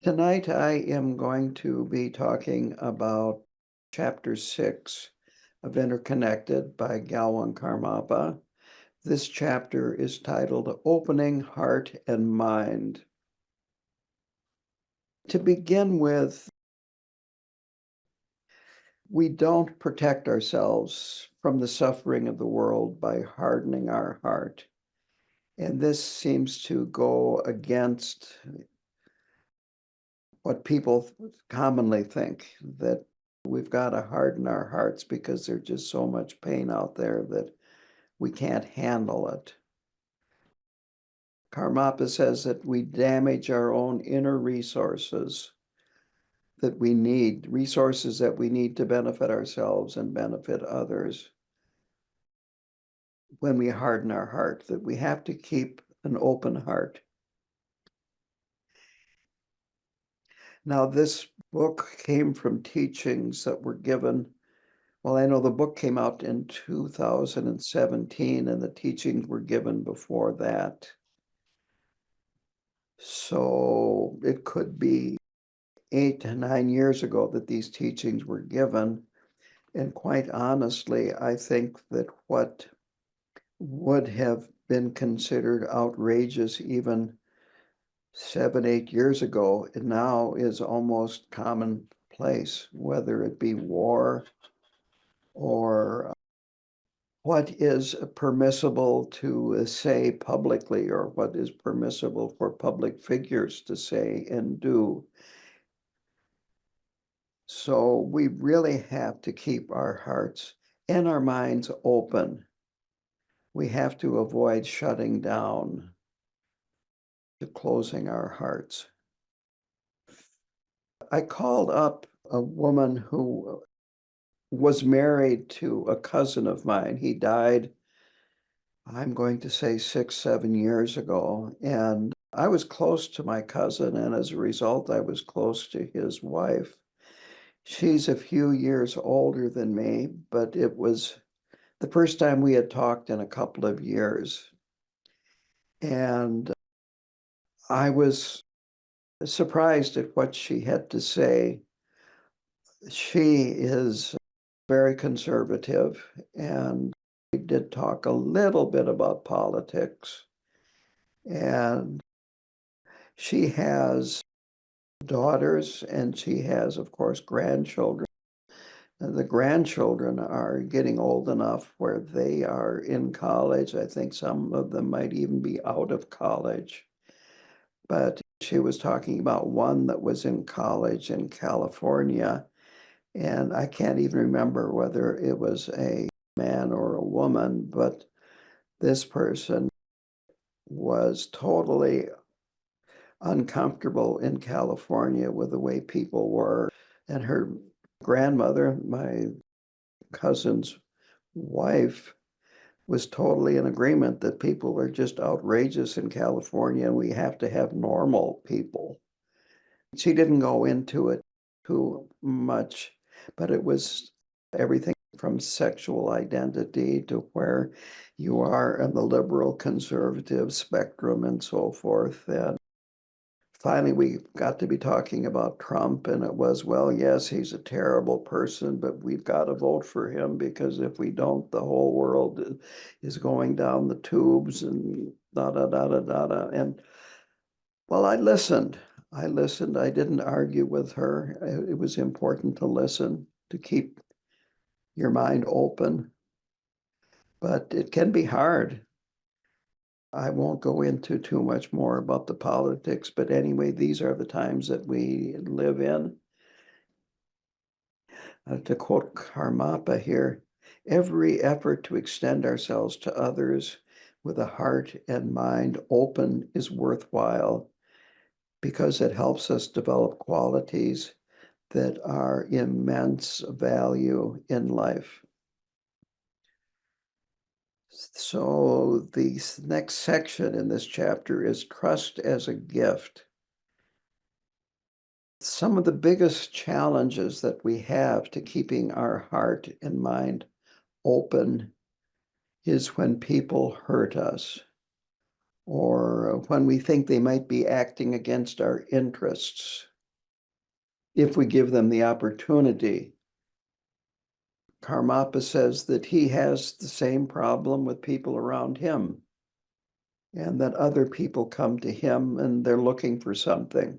Tonight, I am going to be talking about Chapter 6 of Interconnected by Galwan Karmapa. This chapter is titled Opening Heart and Mind. To begin with, we don't protect ourselves from the suffering of the world by hardening our heart. And this seems to go against what people commonly think, that we've got to harden our hearts because there's just so much pain out there that we can't handle it. Karmapa says that we damage our own inner resources resources that we need to benefit ourselves and benefit others when we harden our heart, that we have to keep an open heart. Now, this book came from teachings that were given. Well, I know the book came out in 2017 and the teachings were given before that. So it could be 8 to 9 years ago that these teachings were given. And quite honestly, I think that what would have been considered outrageous even 7, 8 years ago, it now is almost commonplace, whether it be war or what is permissible to say publicly or what is permissible for public figures to say and do. So we really have to keep our hearts and our minds open. We have to avoid shutting down, to closing our hearts. I called up a woman who was married to a cousin of mine. He died, I'm going to say 6, 7 years ago. And I was close to my cousin, and as a result, I was close to his wife. She's a few years older than me, but it was the first time we had talked in a couple of years. And I was surprised at what she had to say. She is very conservative, and we did talk a little bit about politics. And she has daughters, and she has, of course, grandchildren. And the grandchildren are getting old enough where they are in college. I think some of them might even be out of college. But she was talking about one that was in college in California, and I can't even remember whether it was a man or a woman, but this person was totally uncomfortable in California with the way people were. And her grandmother, my cousin's wife, was totally in agreement that people are just outrageous in California and we have to have normal people. She didn't go into it too much, but it was everything from sexual identity to where you are on the liberal conservative spectrum and so forth. And finally, we got to be talking about Trump, and it was, well, yes, he's a terrible person, but we've got to vote for him because if we don't, the whole world is going down the tubes and da da da da da da. And well, I listened. I listened. I didn't argue with her. It was important to listen, to keep your mind open, but it can be hard. I won't go into too much more about the politics, but anyway, these are the times that we live in. To quote Karmapa here, every effort to extend ourselves to others with a heart and mind open is worthwhile because it helps us develop qualities that are immense value in life. So the next section in this chapter is trust as a gift. Some of the biggest challenges that we have to keeping our heart and mind open is when people hurt us or when we think they might be acting against our interests. if we give them the opportunity. Karmapa says that he has the same problem with people around him, and that other people come to him and they're looking for something.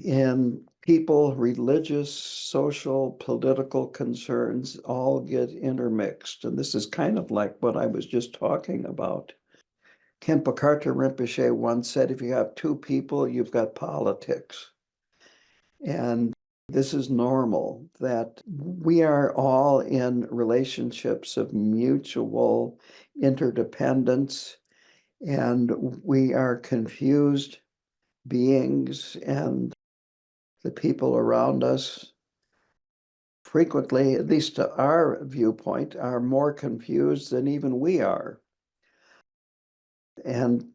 And people, religious, social, political concerns all get intermixed. And this is kind of like what I was just talking about. Khenpo Karthar Rinpoche once said, if you have two people, you've got politics. And this is normal, that we are all in relationships of mutual interdependence, and we are confused beings, and the people around us frequently, at least to our viewpoint, are more confused than even we are. And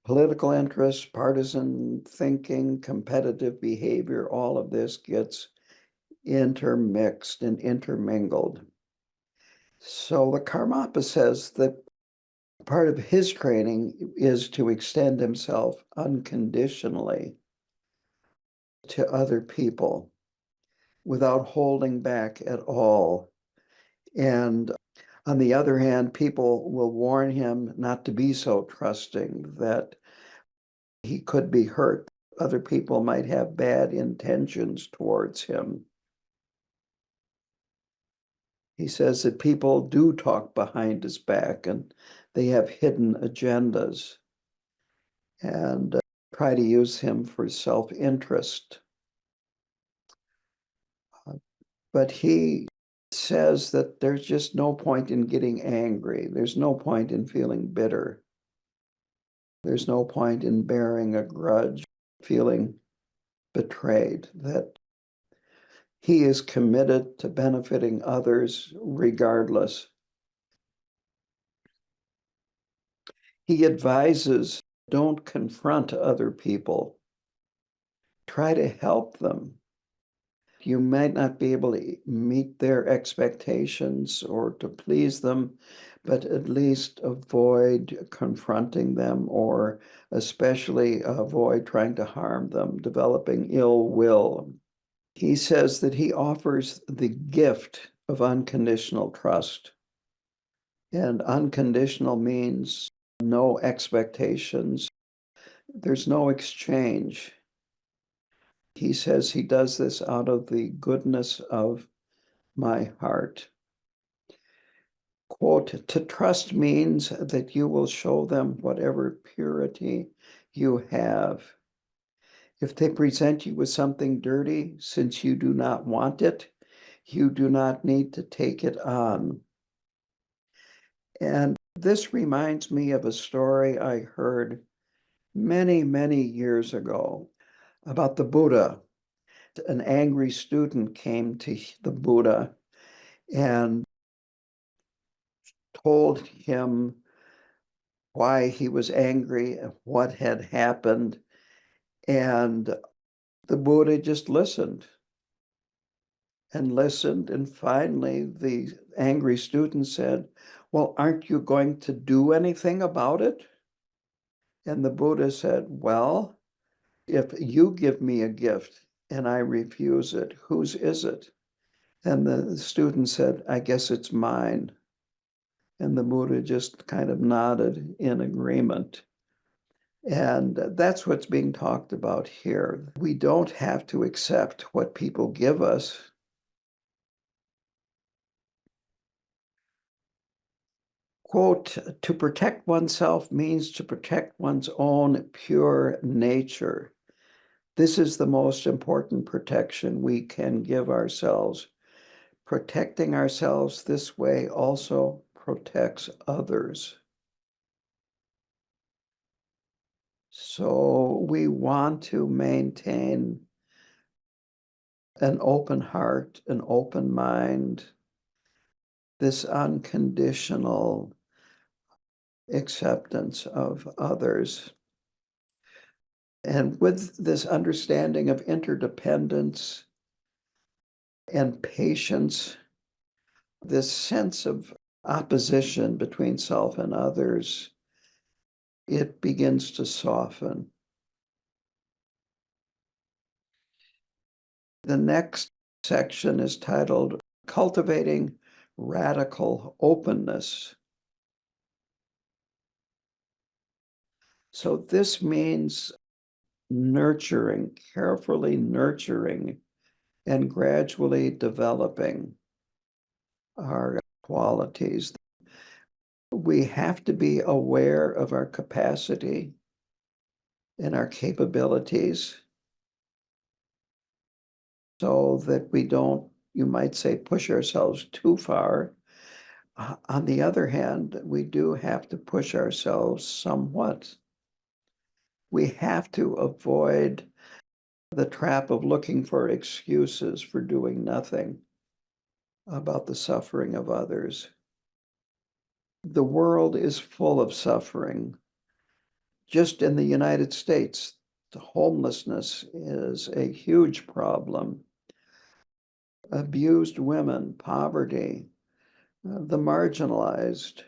political interests, partisan thinking, competitive behavior, all of this gets intermixed and intermingled. So the Karmapa says that part of his training is to extend himself unconditionally to other people without holding back at all. And on the other hand, people will warn him not to be so trusting, that he could be hurt. Other people might have bad intentions towards him. He says that people do talk behind his back and they have hidden agendas and try to use him for self-interest. But he says that there's just no point in getting angry. There's no point in feeling bitter. There's no point in bearing a grudge, feeling betrayed, that he is committed to benefiting others regardless. He advises, don't confront other people. Try to help them. You might not be able to meet their expectations or to please them, but at least avoid confronting them, or especially avoid trying to harm them, developing ill will. He says that he offers the gift of unconditional trust. And unconditional means no expectations. There's no exchange. He says he does this out of the goodness of my heart. Quote, to trust means that you will show them whatever purity you have. If they present you with something dirty, since you do not want it, you do not need to take it on. And this reminds me of a story I heard many, many years ago about the Buddha. An angry student came to the Buddha and told him why he was angry and what had happened. And the Buddha just listened and listened. And finally, the angry student said, well, aren't you going to do anything about it? And the Buddha said, well, if you give me a gift and I refuse it, whose is it? And the student said, I guess it's mine. And the Buddha just kind of nodded in agreement. And that's what's being talked about here. We don't have to accept what people give us. Quote, to protect oneself means to protect one's own pure nature. This is the most important protection we can give ourselves. Protecting ourselves this way also protects others. So we want to maintain an open heart, an open mind, this unconditional acceptance of others. And with this understanding of interdependence and patience, this sense of opposition between self and others, it begins to soften. The next section is titled Cultivating Radical Openness. So this means nurturing, carefully nurturing, and gradually developing our qualities. We have to be aware of our capacity and our capabilities so that we don't, you might say, push ourselves too far. On the other hand, we do have to push ourselves somewhat. We have to avoid the trap of looking for excuses for doing nothing about the suffering of others. The world is full of suffering. Just in the United States, the homelessness is a huge problem. Abused women, poverty, the marginalized.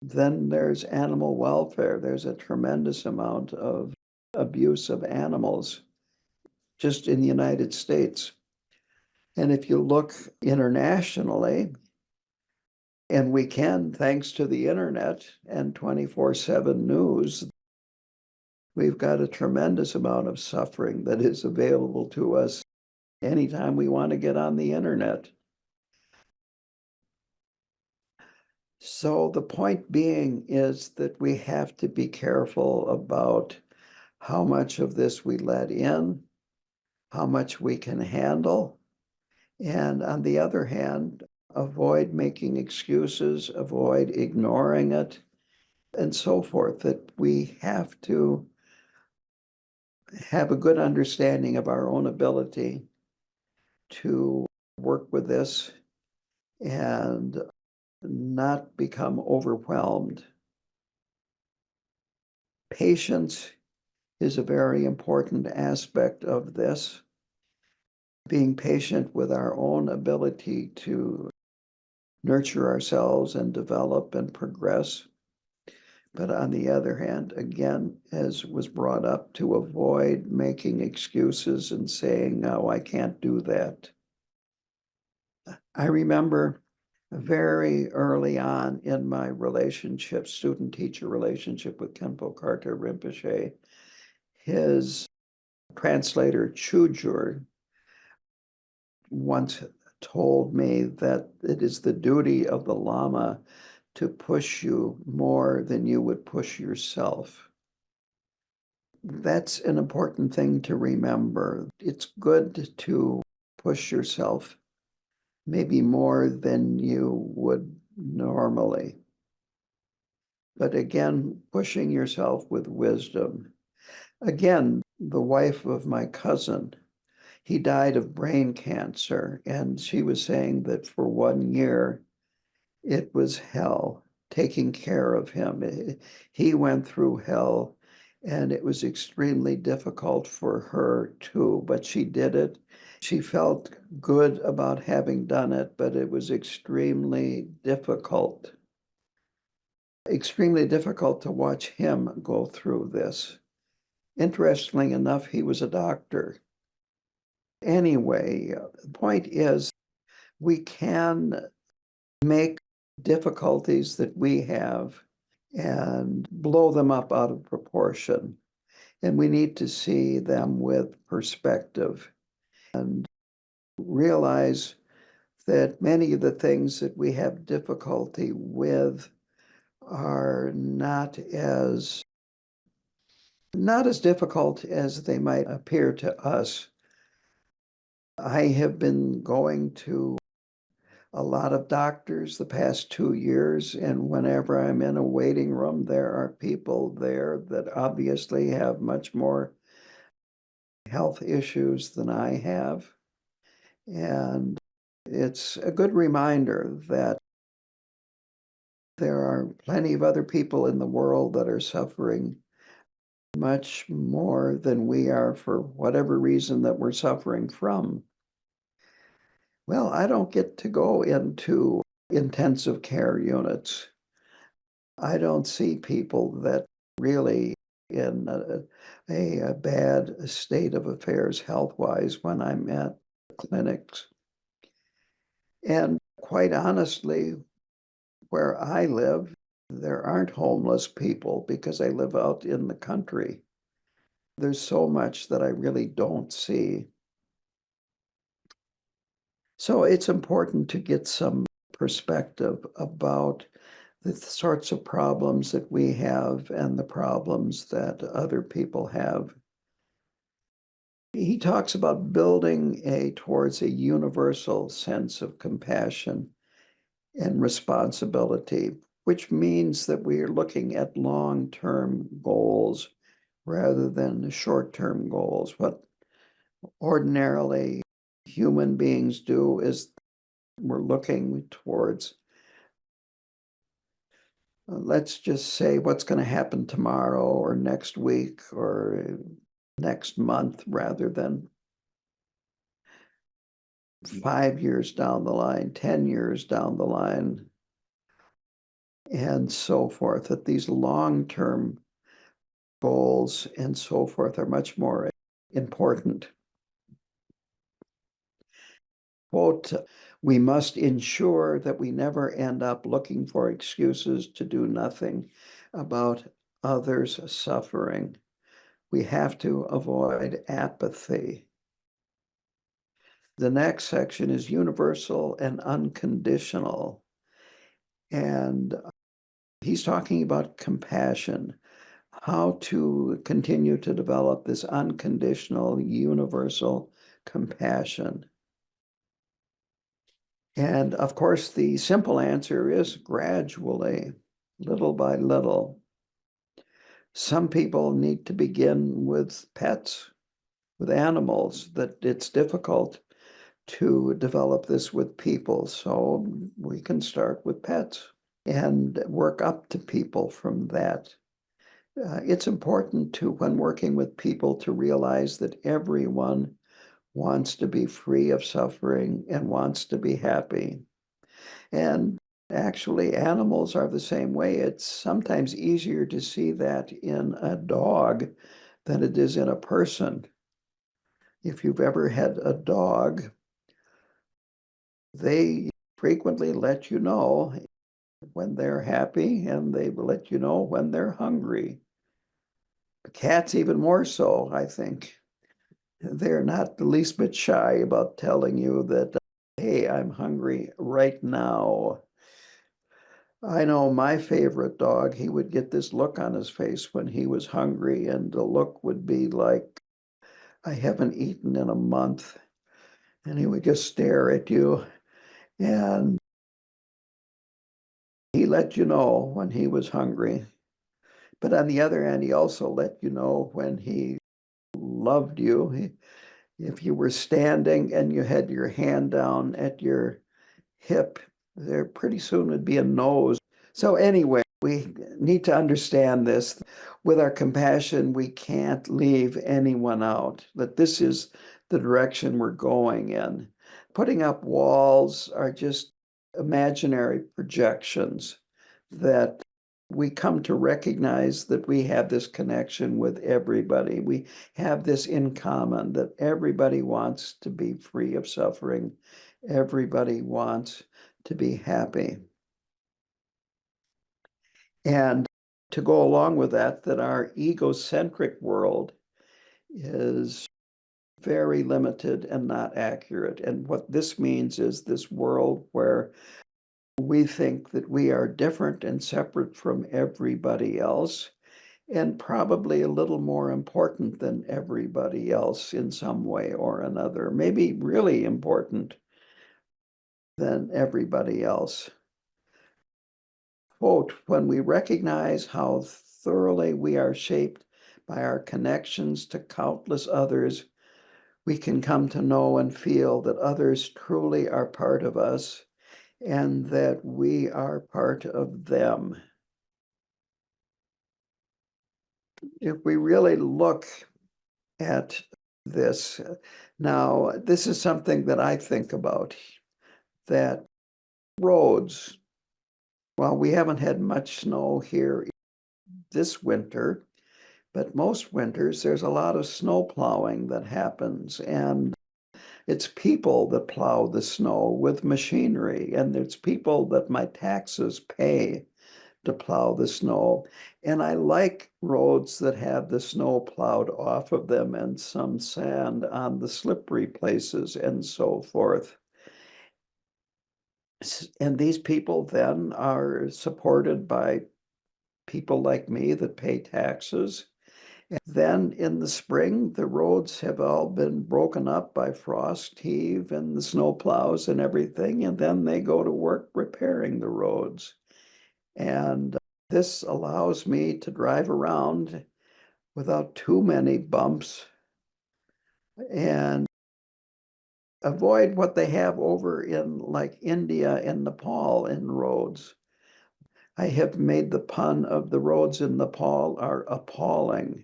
Then there's animal welfare. There's a tremendous amount of abuse of animals just in the United States. And if you look internationally, and we can, thanks to the internet and 24/7 news, we've got a tremendous amount of suffering that is available to us anytime we want to get on the internet. So the point being is that we have to be careful about how much of this we let in, how much we can handle, and on the other hand, avoid making excuses, avoid ignoring it, and so forth, that we have to have a good understanding of our own ability to work with this and not become overwhelmed. Patience is a very important aspect of this. Being patient with our own ability to nurture ourselves and develop and progress. But on the other hand, again, as was brought up, to avoid making excuses and saying, no, I can't do that. I remember very early on in my relationship, student-teacher relationship with Khenpo Karthar Rinpoche, his translator, Chujur, once told me that it is the duty of the Lama to push you more than you would push yourself. That's an important thing to remember. It's good to push yourself maybe more than you would normally. But again, pushing yourself with wisdom. Again, the wife of my cousin, he died of brain cancer, and she was saying that for 1 year, it was hell taking care of him. He went through hell, and it was extremely difficult for her too, but she did it. She felt good about having done it, but it was extremely difficult to watch him go through this. Interestingly enough, he was a doctor. Anyway, the point is, we can make difficulties that we have and blow them up out of proportion. And we need to see them with perspective and realize that many of the things that we have difficulty with are not as difficult as they might appear to us. I have been going to a lot of doctors the past 2 years, and whenever I'm in a waiting room, there are people there that obviously have much more health issues than I have. And it's a good reminder that there are plenty of other people in the world that are suffering much more than we are for whatever reason that we're suffering from. Well, I don't get to go into intensive care units. I don't see people that really in a bad state of affairs health-wise when I'm at clinics. And quite honestly, where I live, there aren't homeless people because I live out in the country. There's so much that I really don't see. So it's important to get some perspective about the sorts of problems that we have and the problems that other people have. He talks about building towards a universal sense of compassion and responsibility, which means that we are looking at long-term goals rather than short-term goals. What ordinarily human beings do is we're looking towards, let's just say, what's going to happen tomorrow or next week or next month rather than 5 years down the line, 10 years down the line, and so forth. That these long-term goals and so forth are much more important. Quote, we must ensure that we never end up looking for excuses to do nothing about others' suffering. We have to avoid apathy. The next section is universal and unconditional. And he's talking about compassion, how to continue to develop this unconditional, universal compassion. And of course, the simple answer is gradually, little by little. Some people need to begin with pets, with animals, that it's difficult to develop this with people. So we can start with pets and work up to people from that. It's important to, when working with people, to realize that everyone wants to be free of suffering and wants to be happy. And actually, animals are the same way. It's sometimes easier to see that in a dog than it is in a person. If you've ever had a dog, they frequently let you know when they're happy and they will let you know when they're hungry. Cats even more so, I think. They're not the least bit shy about telling you that, hey, I'm hungry right now. I know my favorite dog, he would get this look on his face when he was hungry, and the look would be like, I haven't eaten in a month. And he would just stare at you, and he let you know when he was hungry. But on the other hand, he also let you know when he loved you. If you were standing and you had your hand down at your hip, there pretty soon would be a nose. So anyway, we need to understand this. With our compassion, we can't leave anyone out, that this is the direction we're going in. Putting up walls are just imaginary projections that we come to recognize that we have this connection with everybody. We have this in common, that everybody wants to be free of suffering. Everybody wants to be happy. And to go along with that, that our egocentric world is very limited and not accurate. And what this means is this world where we think that we are different and separate from everybody else, and probably a little more important than everybody else in some way or another, maybe really important than everybody else. Quote, when we recognize how thoroughly we are shaped by our connections to countless others, we can come to know and feel that others truly are part of us and that we are part of them. If we really look at this, now, this is something that I think about, that roads, well, we haven't had much snow here this winter, But most winters, there's a lot of snow plowing that happens, and it's people that plow the snow with machinery, and it's people that my taxes pay to plow the snow. And I like roads that have the snow plowed off of them and some sand on the slippery places and so forth. And these people then are supported by people like me that pay taxes. And then in the spring, the roads have all been broken up by frost heave and the snow plows and everything. And then they go to work repairing the roads. And this allows me to drive around without too many bumps and avoid what they have over in like India and Nepal in roads. I have made the pun of the roads in Nepal are appalling.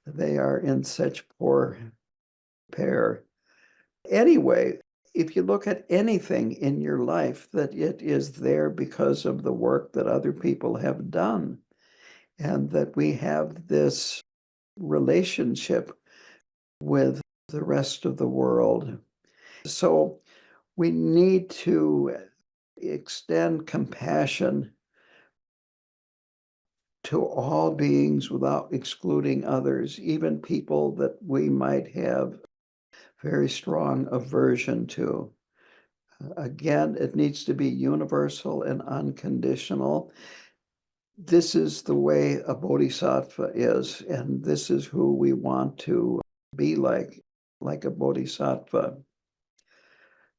They are in such poor repair. Anyway, if you look at anything in your life, that it is there because of the work that other people have done, and that we have this relationship with the rest of the world. So we need to extend compassion to all beings without excluding others, even people that we might have very strong aversion to. Again, it needs to be universal and unconditional. This is the way a bodhisattva is, and this is who we want to be like a bodhisattva.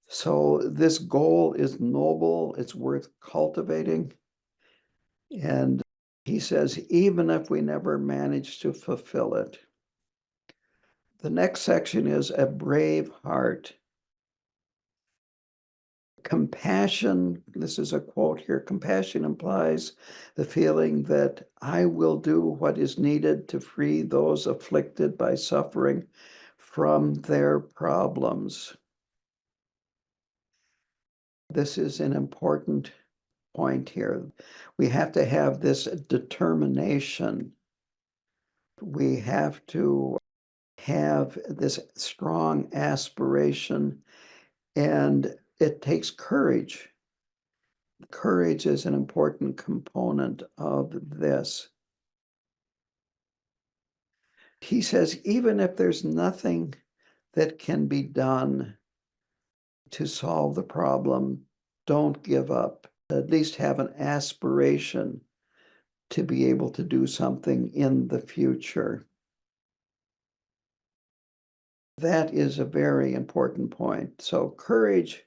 So this goal is noble, it's worth cultivating. And he says, even if we never manage to fulfill it. The next section is a brave heart. Compassion, this is a quote here, compassion implies the feeling that I will do what is needed to free those afflicted by suffering from their problems. This is an important point here. We have to have this determination. We have to have this strong aspiration, and it takes courage. Courage is an important component of this. He says, even if there's nothing that can be done to solve the problem, don't give up. At least have an aspiration to be able to do something in the future. That is a very important point. So courage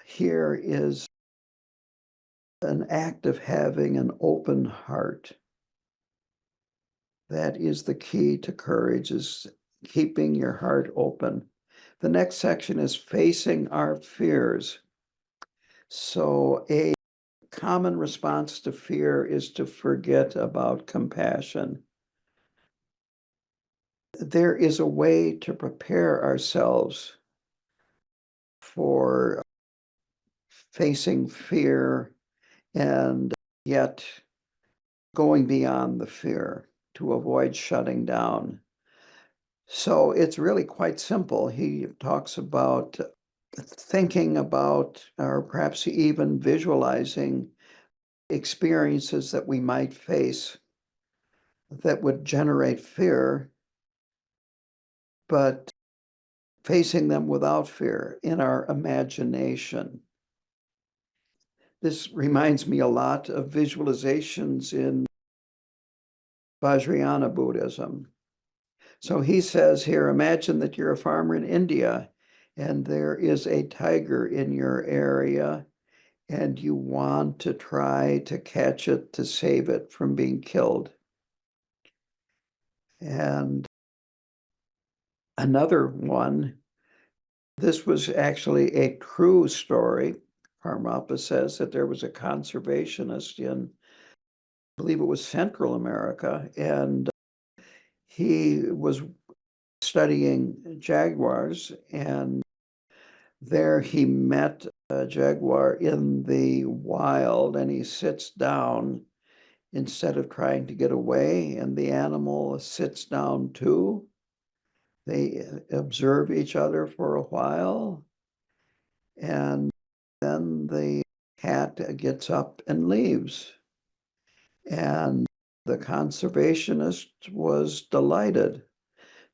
here is an act of having an open heart. That is the key to courage, is keeping your heart open. The next section is facing our fears. So a common response to fear is to forget about compassion. There is a way to prepare ourselves for facing fear and yet going beyond the fear to avoid shutting down. So it's really quite simple. He talks about thinking about, or perhaps even visualizing experiences that we might face that would generate fear, but facing them without fear in our imagination. This reminds me a lot of visualizations in Vajrayana Buddhism. So he says here, imagine that you're a farmer in India and there is a tiger in your area and you want to try to catch it to save it from being killed. And another one, this was actually a true story. Karmapa says that there was a conservationist in, I believe it was Central America, and he was studying jaguars, and there he met a jaguar in the wild, and he sits down instead of trying to get away, and the animal sits down too. They observe each other for a while, and then the cat gets up and leaves. And the conservationist was delighted.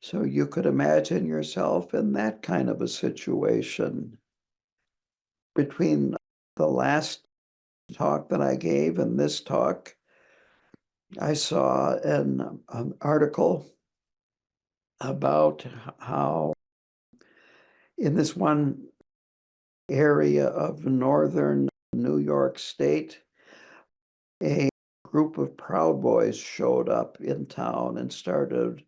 So you could imagine yourself in that kind of a situation. Between the last talk that I gave and this talk, I saw an article about how in this one area of northern New York State, a group of Proud Boys showed up in town and started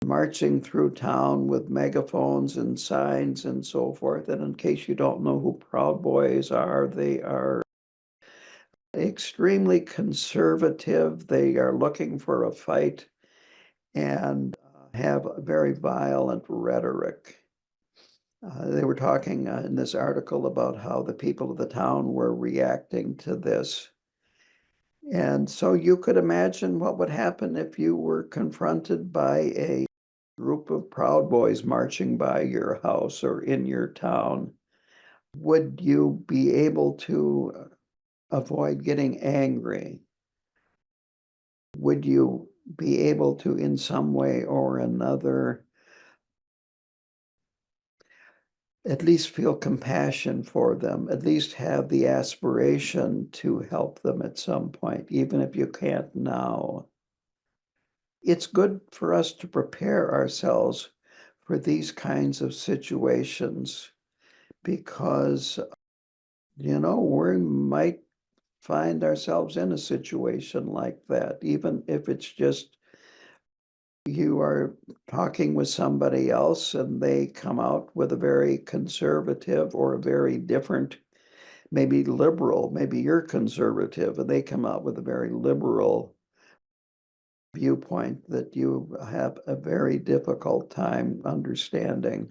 marching through town with megaphones and signs and so forth. And in case you don't know who Proud Boys are, they are extremely conservative. They are looking for a fight and have a very violent rhetoric. They were talking in this article about how the people of the town were reacting to this. And so you could imagine what would happen if you were confronted by a group of Proud Boys marching by your house or in your town. Would you be able to avoid getting angry? Would you be able to, in some way or another, at least feel compassion for them, at least have the aspiration to help them at some point, even if you can't now? It's good for us to prepare ourselves for these kinds of situations because, we might find ourselves in a situation like that, even if it's just you are talking with somebody else and they come out with a very conservative or a very different, maybe liberal, maybe you're conservative and they come out with a very liberal viewpoint that you have a very difficult time understanding.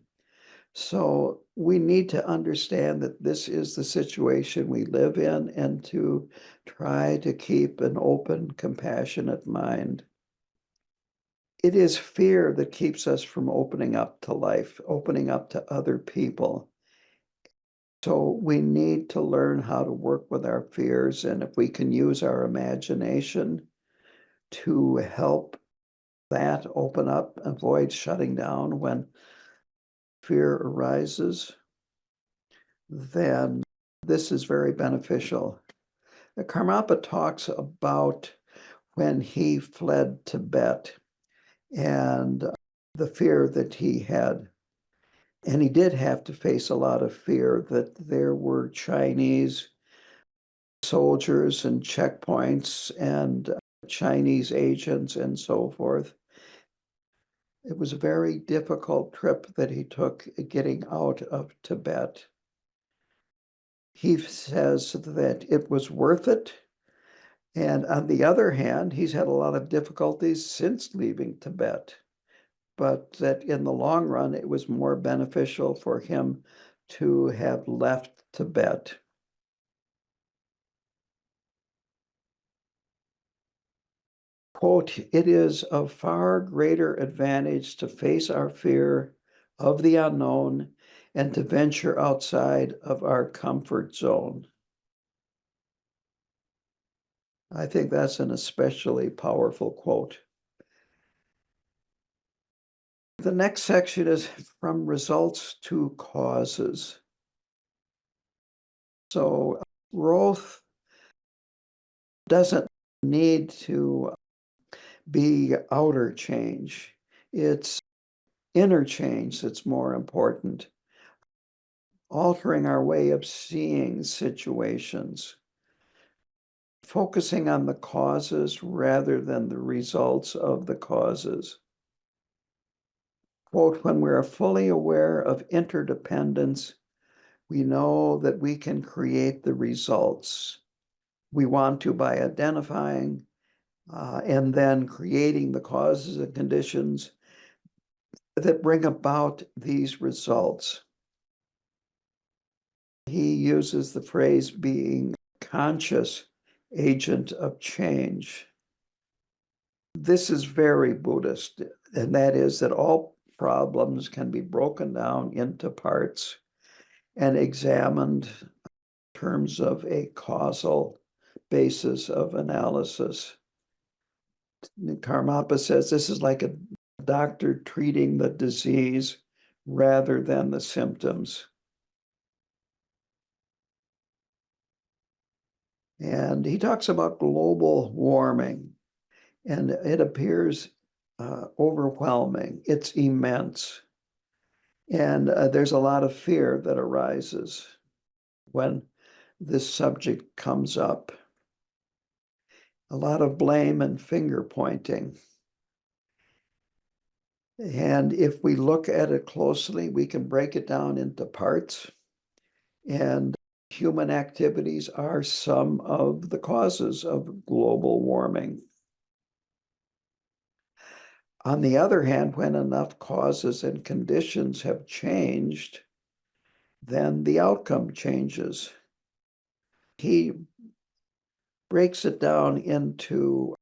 So we need to understand that this is the situation we live in and to try to keep an open, compassionate mind. It is fear that keeps us from opening up to life, opening up to other people. So we need to learn how to work with our fears, and if we can use our imagination to help that open up, avoid shutting down when fear arises, then this is very beneficial. Karmapa talks about when he fled Tibet and the fear that he had. And he did have to face a lot of fear that there were Chinese soldiers and checkpoints and Chinese agents and so forth. It was a very difficult trip that he took getting out of Tibet. He says that it was worth it. And on the other hand, he's had a lot of difficulties since leaving Tibet, but that in the long run, it was more beneficial for him to have left Tibet. Quote, "It is of far greater advantage to face our fear of the unknown and to venture outside of our comfort zone." I think that's an especially powerful quote. The next section is from results to causes. So growth doesn't need to be outer change. It's inner change that's more important. Altering our way of seeing situations, focusing on the causes rather than the results of the causes. Quote, "When we are fully aware of interdependence, we know that we can create the results we want to by identifying and then creating the causes and conditions that bring about these results." He uses the phrase being conscious agent of change. This is very Buddhist, and that is that all problems can be broken down into parts and examined in terms of a causal basis of analysis. Karmapa says this is like a doctor treating the disease rather than the symptoms. And he talks about global warming, and it appears overwhelming. It's immense. And there's a lot of fear that arises when this subject comes up. A lot of blame and finger pointing. And if we look at it closely, we can break it down into parts. And human activities are some of the causes of global warming. On the other hand, when enough causes and conditions have changed, then the outcome changes. He breaks it down into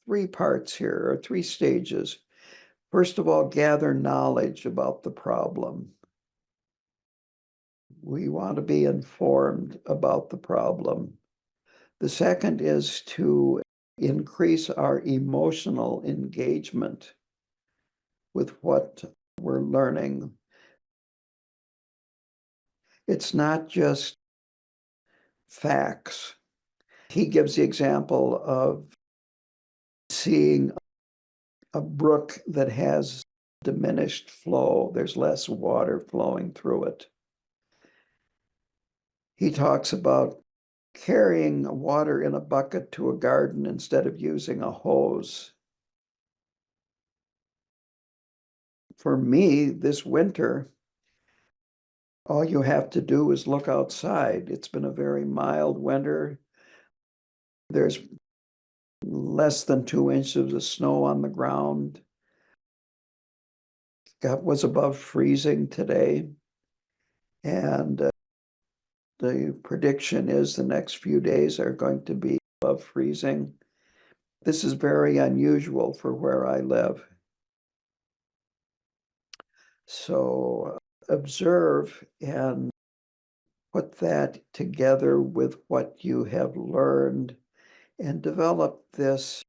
three parts here, or three stages. First of all, gather knowledge about the problem. We want to be informed about the problem. The second is to increase our emotional engagement with what we're learning. It's not just facts. He gives the example of seeing a brook that has diminished flow. There's less water flowing through it. He talks about carrying water in a bucket to a garden instead of using a hose. For me, this winter, all you have to do is look outside. It's been a very mild winter. There's less than 2 inches of snow on the ground. It was above freezing today. And the prediction is the next few days are going to be above freezing. This is very unusual for where I live. So observe and put that together with what you have learned and develop this,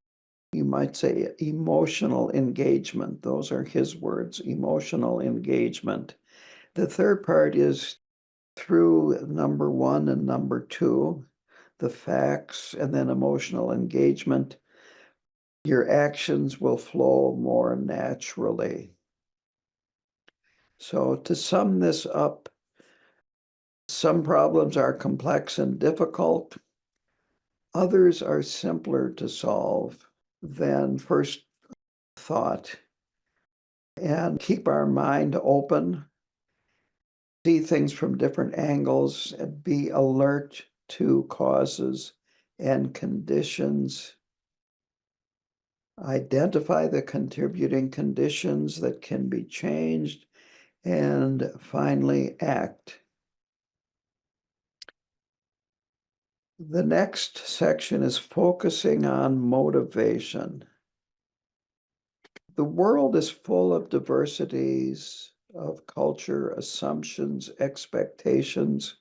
you might say, emotional engagement. Those are his words, emotional engagement. The third part is through number one and number two, the facts, and then emotional engagement, your actions will flow more naturally. So to sum this up, some problems are complex and difficult. Others are simpler to solve than first thought. And keep our mind open, see things from different angles, and be alert to causes and conditions. Identify the contributing conditions that can be changed, and finally act. The next section is focusing on motivation. The world is full of diversities of culture, assumptions, expectations.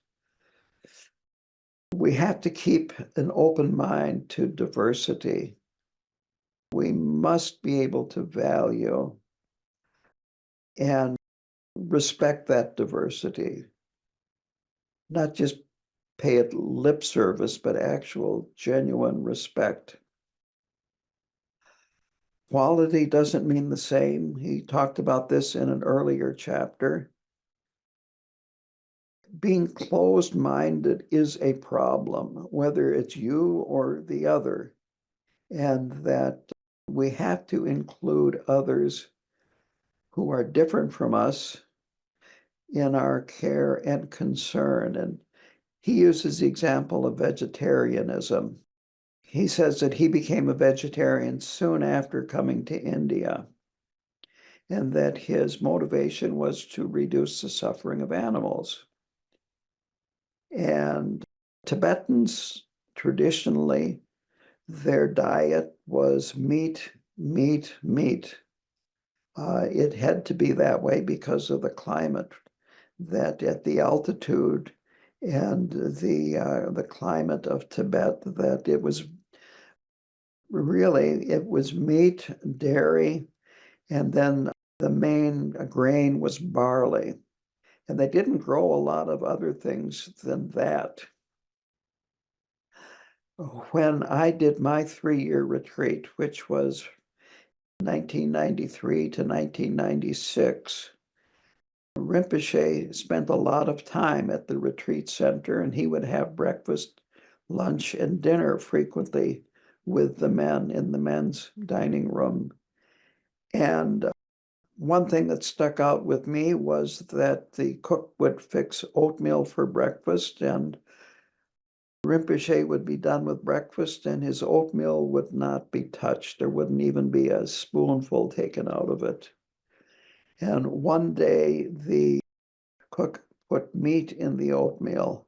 We have to keep an open mind to diversity. We must be able to value and respect that diversity, not just pay it lip service, but actual genuine respect. Quality doesn't mean the same. He talked about this in an earlier chapter. Being closed-minded is a problem, whether it's you or the other, and that we have to include others who are different from us in our care and concern. And he uses the example of vegetarianism. He says that he became a vegetarian soon after coming to India, and that his motivation was to reduce the suffering of animals. And Tibetans traditionally their diet was meat, meat, meat. It had to be that way because of the climate, that at the altitude and the climate of Tibet, that it was meat, dairy, and then the main grain was barley. And they didn't grow a lot of other things than that. When I did my 3-year retreat, which was 1993 to 1996, Rinpoche spent a lot of time at the retreat center, and he would have breakfast, lunch, and dinner frequently with the men in the men's dining room. And one thing that stuck out with me was that the cook would fix oatmeal for breakfast, and Rinpoche would be done with breakfast, and his oatmeal would not be touched. There wouldn't even be a spoonful taken out of it. And one day, the cook put meat in the oatmeal,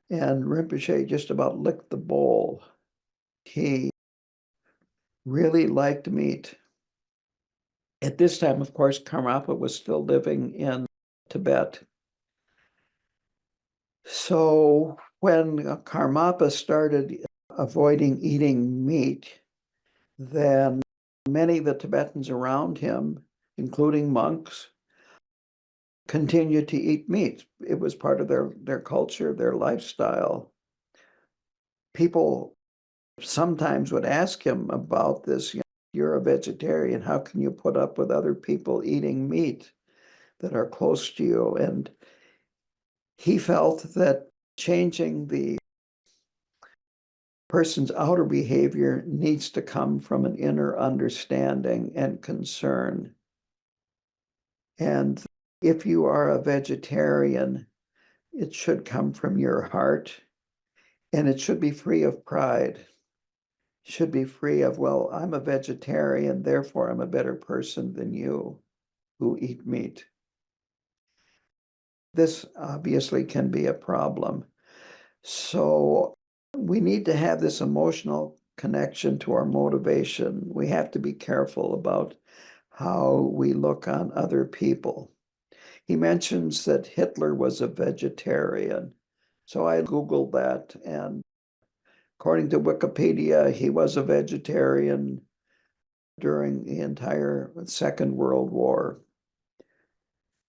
and Rinpoche just about licked the bowl. He really liked meat. At this time, of course, Karmapa was still living in Tibet. So when Karmapa started avoiding eating meat, then many of the Tibetans around him, including monks, continued to eat meat. It was part of their culture, their lifestyle. People sometimes would ask him about this. You're a vegetarian. How can you put up with other people eating meat that are close to you? And he felt that changing the person's outer behavior needs to come from an inner understanding and concern. And if you are a vegetarian, it should come from your heart, and it should be free of pride. It should be free of, well, I'm a vegetarian, therefore I'm a better person than you who eat meat. This obviously can be a problem. So we need to have this emotional connection to our motivation. We have to be careful about how we look on other people. He mentions that Hitler was a vegetarian. So I Googled that, and according to Wikipedia, he was a vegetarian during the entire Second World War.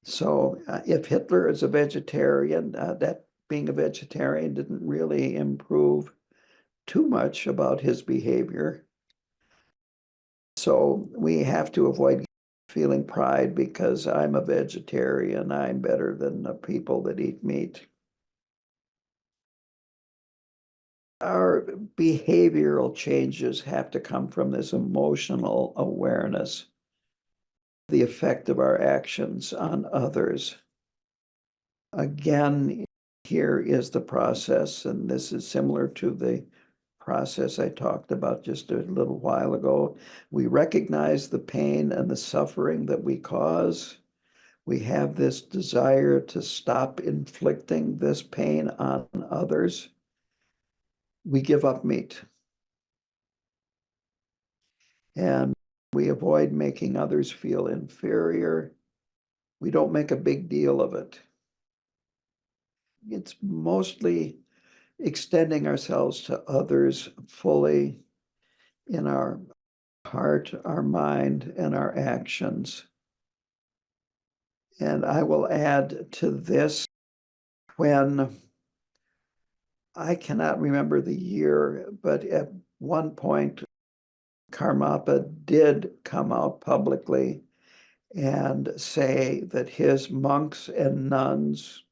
So if Hitler is a vegetarian, that being a vegetarian didn't really improve too much about his behavior. So we have to avoid feeling pride because I'm a vegetarian, I'm better than the people that eat meat. Our behavioral changes have to come from this emotional awareness, the effect of our actions on others. Again, here is the process, and this is similar to the process I talked about just a little while ago. We recognize the pain and the suffering that we cause. We have this desire to stop inflicting this pain on others. We give up meat. And we avoid making others feel inferior. We don't make a big deal of it. It's mostly extending ourselves to others fully in our heart, our mind, and our actions. And I will add to this, when I cannot remember the year, but at one point, Karmapa did come out publicly and say that his monks and nuns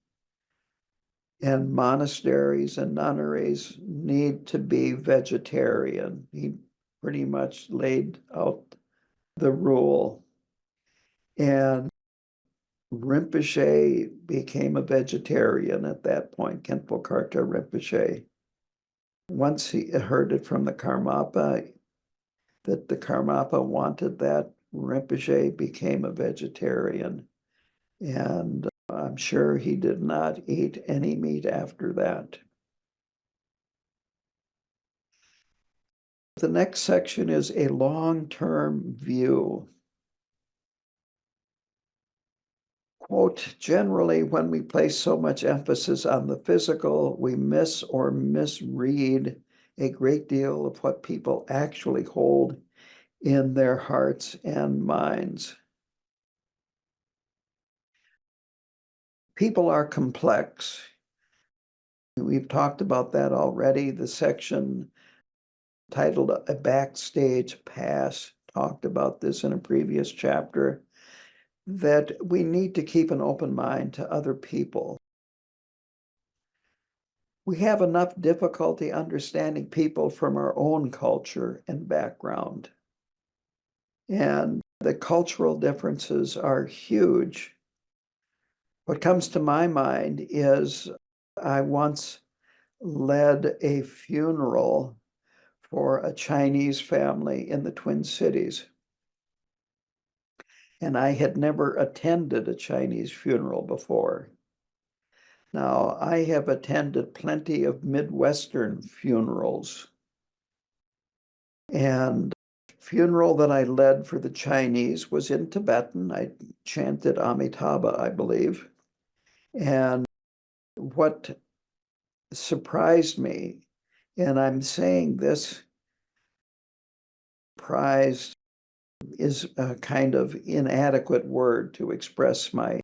and monasteries and nunneries need to be vegetarian. He pretty much laid out the rule. And Rinpoche became a vegetarian at that point, Khenpo Karta Rinpoche. Once he heard it from the Karmapa, that the Karmapa wanted that, Rinpoche became a vegetarian. And I'm sure he did not eat any meat after that. The next section is a long-term view. Quote, generally, when we place so much emphasis on the physical, we miss or misread a great deal of what people actually hold in their hearts and minds. People are complex. We've talked about that already. The section titled A Backstage Pass talked about this in a previous chapter, that we need to keep an open mind to other people. We have enough difficulty understanding people from our own culture and background. And the cultural differences are huge. What comes to my mind is I once led a funeral for a Chinese family in the Twin Cities. And I had never attended a Chinese funeral before. Now, I have attended plenty of Midwestern funerals. And the funeral that I led for the Chinese was in Tibetan. I chanted Amitabha, I believe. And what surprised me, and I'm saying this, surprised is a kind of inadequate word to express my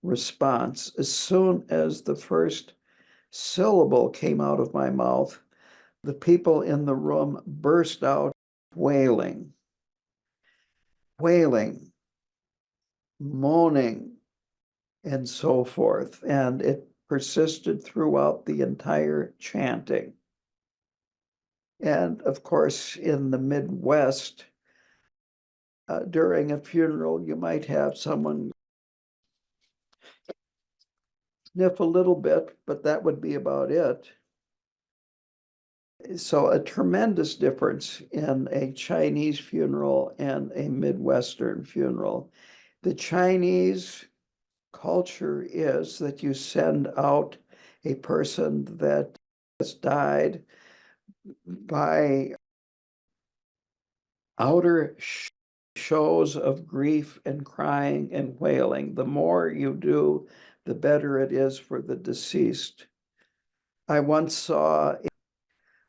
response. As soon as the first syllable came out of my mouth, the people in the room burst out wailing, wailing, moaning, and so forth. And it persisted throughout the entire chanting. And of course, in the Midwest, during a funeral, you might have someone sniff a little bit, but that would be about it. So a tremendous difference in a Chinese funeral and a Midwestern funeral. The Chinese culture is that you send out a person that has died by outer shows of grief and crying and wailing. The more you do, the better it is for the deceased. I once saw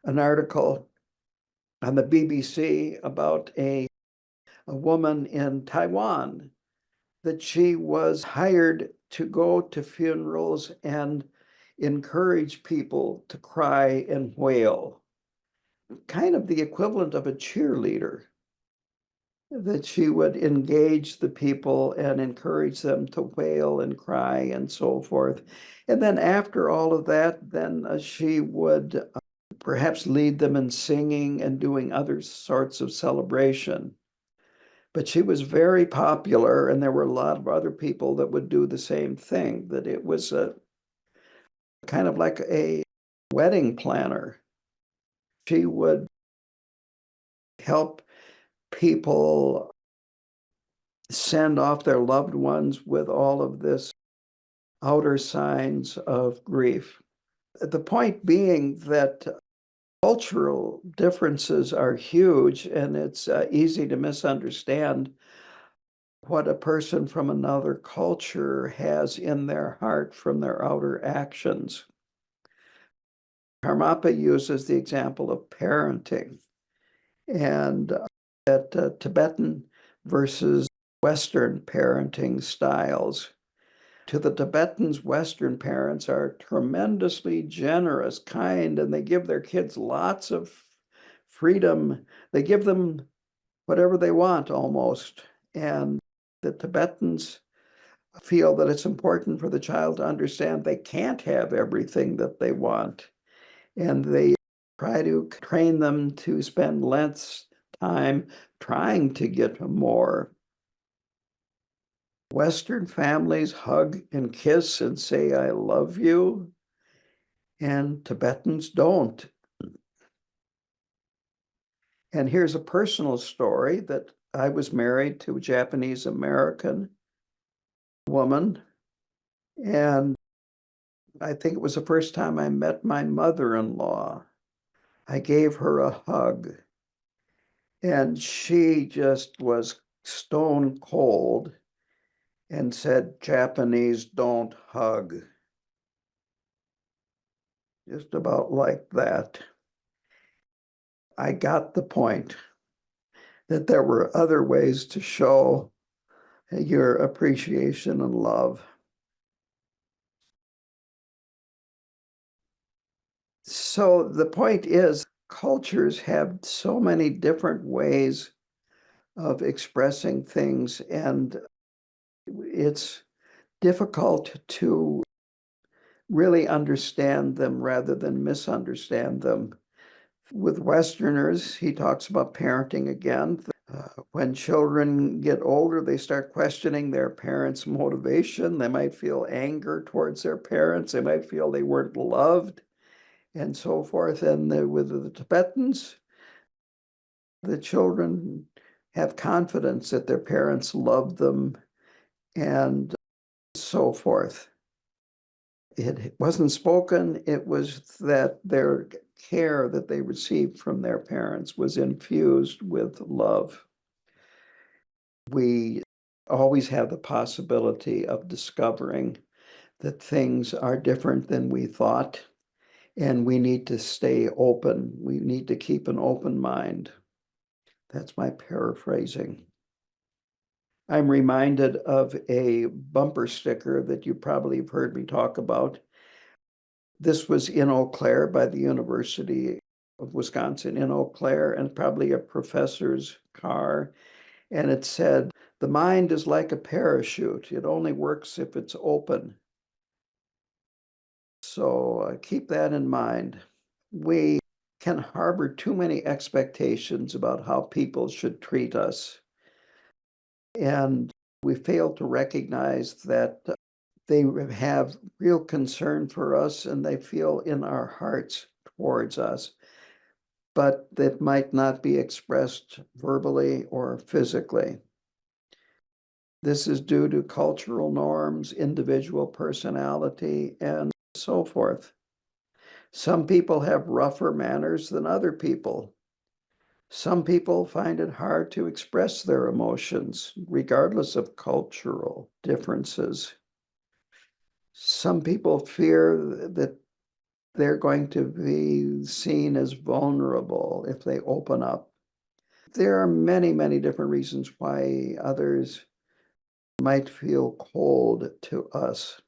an article on the BBC about a woman in Taiwan that she was hired to go to funerals and encourage people to cry and wail, kind of the equivalent of a cheerleader, that she would engage the people and encourage them to wail and cry and so forth. And then after all of that, then she would perhaps lead them in singing and doing other sorts of celebration. But she was very popular, and there were a lot of other people that would do the same thing, that it was a kind of like a wedding planner. She would help people send off their loved ones with all of this outer signs of grief. The point being that cultural differences are huge, and it's easy to misunderstand what a person from another culture has in their heart from their outer actions. Karmapa uses the example of parenting, and that Tibetan versus Western parenting styles. To the Tibetans, Western parents are tremendously generous, kind, and they give their kids lots of freedom. They give them whatever they want almost. And the Tibetans feel that it's important for the child to understand they can't have everything that they want. And they try to train them to spend less time trying to get more. Western families hug and kiss and say, I love you, and Tibetans don't. And here's a personal story that I was married to a Japanese American woman, and I think it was the first time I met my mother-in-law. I gave her a hug, And she just was stone cold and said, Japanese don't hug. Just about like that. I got the point that there were other ways to show your appreciation and love. So the point is, cultures have so many different ways of expressing things, and it's difficult to really understand them rather than misunderstand them. With Westerners, he talks about parenting again. When children get older, they start questioning their parents' motivation. They might feel anger towards their parents. They might feel they weren't loved, and so forth. And with the Tibetans, the children have confidence that their parents love them and so forth. It wasn't spoken, it was that their care that they received from their parents was infused with love. We always have the possibility of discovering that things are different than we thought, and we need to stay open. We need to keep an open mind. That's my paraphrasing. I'm reminded of a bumper sticker that you probably have heard me talk about. This was in Eau Claire by the University of Wisconsin in Eau Claire, and probably a professor's car. And it said, the mind is like a parachute. It only works if it's open. So keep that in mind. We can harbor too many expectations about how people should treat us. And we fail to recognize that they have real concern for us and they feel in our hearts towards us, but that might not be expressed verbally or physically. This is due to cultural norms, individual personality, and so forth. Some people have rougher manners than other people. Some people find it hard to express their emotions, regardless of cultural differences. Some people fear that they're going to be seen as vulnerable if they open up. There are many, many different reasons why others might feel cold to us.